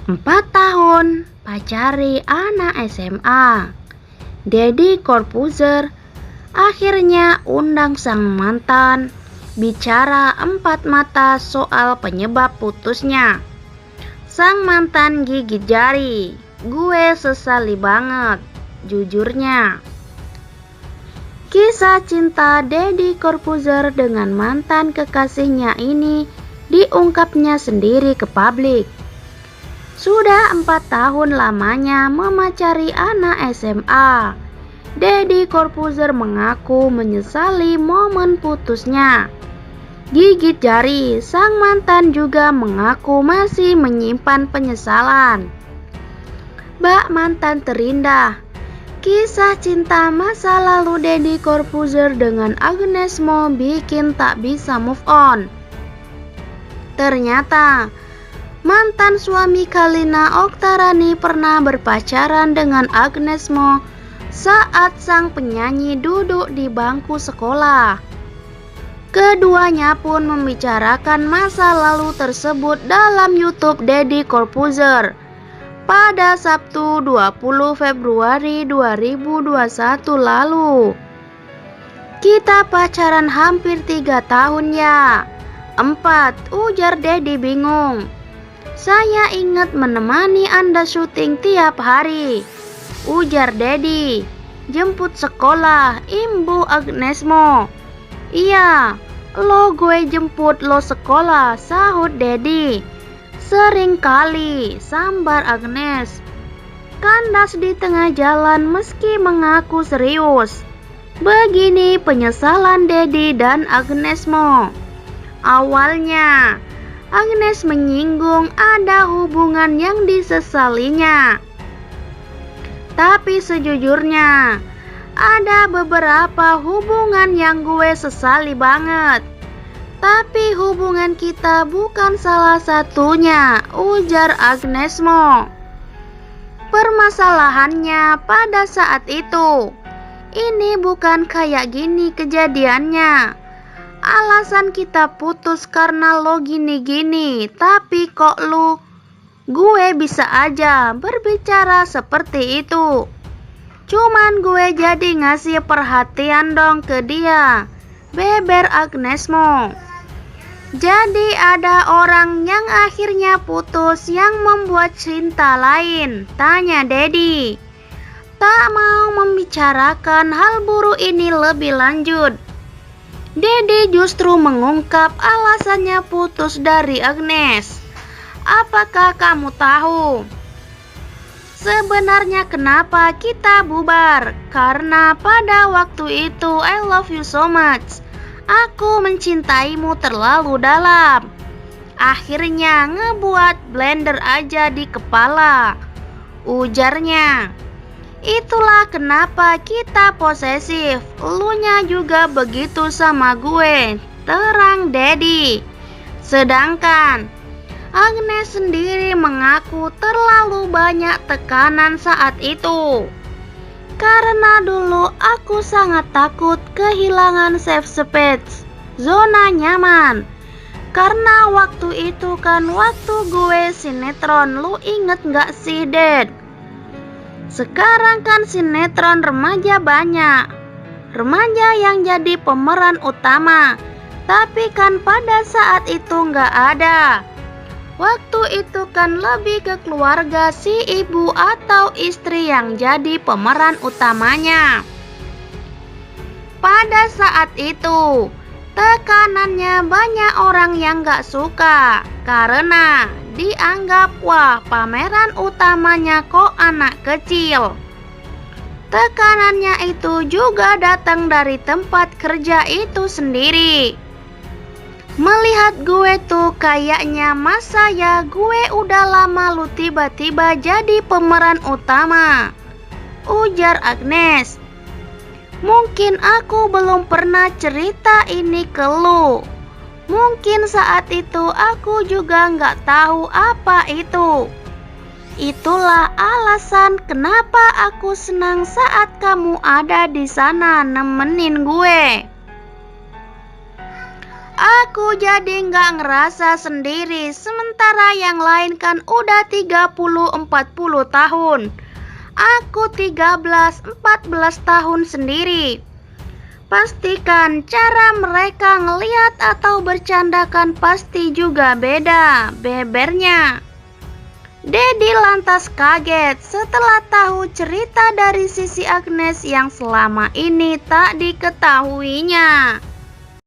4 tahun pacari anak SMA. Deddy Corbuzier akhirnya undang sang mantan bicara empat mata soal penyebab putusnya. Sang mantan gigit jari. Gue sesali banget, jujurnya. Kisah cinta Deddy Corbuzier dengan mantan kekasihnya ini diungkapnya sendiri ke publik. Sudah 4 tahun lamanya memacari anak SMA. Deddy Corbuzier mengaku menyesali momen putusnya. Gigit jari, sang mantan juga mengaku masih menyimpan penyesalan. Bak mantan terindah. Kisah cinta masa lalu Deddy Corbuzier dengan Agnes Mo bikin tak bisa move on. Ternyata mantan suami Kalina Oktarani pernah berpacaran dengan Agnes Mo saat sang penyanyi duduk di bangku sekolah. Keduanya pun membicarakan masa lalu tersebut dalam YouTube Deddy Corbuzier pada Sabtu 20 Februari 2021 lalu. Kita pacaran hampir 3 tahun ya. 4, ujar Deddy bingung. Saya ingat menemani Anda syuting tiap hari, ujar Deddy. Jemput sekolah, Imbu Agnes Mo. Iya, lo gue jemput lo sekolah, sahut Deddy. Sering kali, sambar Agnes. Kandas di tengah jalan meski mengaku serius. Begini penyesalan Deddy dan Agnes Mo. Awalnya, Agnes menyinggung ada hubungan yang disesalinya. Tapi sejujurnya, ada beberapa hubungan yang gue sesali banget. Tapi hubungan kita bukan salah satunya, ujar Agnes Mo. Permasalahannya pada saat itu, ini bukan kayak gini kejadiannya. Alasan kita putus karena lo gini-gini, tapi kok gue bisa aja berbicara seperti itu. Cuman gue jadi ngasih perhatian dong ke dia, beber Agnes Mo. Jadi ada orang yang akhirnya putus yang membuat cinta lain, tanya Deddy. Tak mau membicarakan hal buruk ini lebih lanjut. Deddy justru mengungkap alasannya putus dari Agnes. Apakah kamu tahu? Sebenarnya kenapa kita bubar? Karena pada waktu itu I love you so much. Aku mencintaimu terlalu dalam. Akhirnya ngebuat blender aja di kepala, ujarnya. Itulah kenapa kita posesif. Elunya juga begitu sama gue, terang Deddy. Sedangkan Agnes sendiri mengaku terlalu banyak tekanan saat itu. Karena dulu aku sangat takut kehilangan safe space, zona nyaman. Karena waktu itu kan waktu gue sinetron, lu inget gak sih Ded? Sekarang kan sinetron remaja banyak, remaja yang jadi pemeran utama. Tapi kan pada saat itu gak ada. Waktu itu kan lebih ke keluarga si ibu atau istri yang jadi pemeran utamanya. Pada saat itu, tekanannya banyak orang yang gak suka karena dianggap wah pameran utamanya kok anak kecil. Tekanannya itu juga datang dari tempat kerja itu sendiri. Melihat gue tuh kayaknya masa ya gue udah lama lu tiba-tiba jadi pemeran utama, ujar Agnes. Mungkin aku belum pernah cerita ini ke lu. Mungkin saat itu aku juga gak tahu apa itu. Itulah alasan kenapa aku senang saat kamu ada di sana nemenin gue. Aku jadi nggak ngerasa sendiri, sementara yang lain kan udah 30-40 tahun. Aku 13-14 tahun sendiri. Pastikan cara mereka ngelihat atau bercandakan pasti juga beda, bebernya. Dedi lantas kaget setelah tahu cerita dari sisi Agnes yang selama ini tak diketahuinya.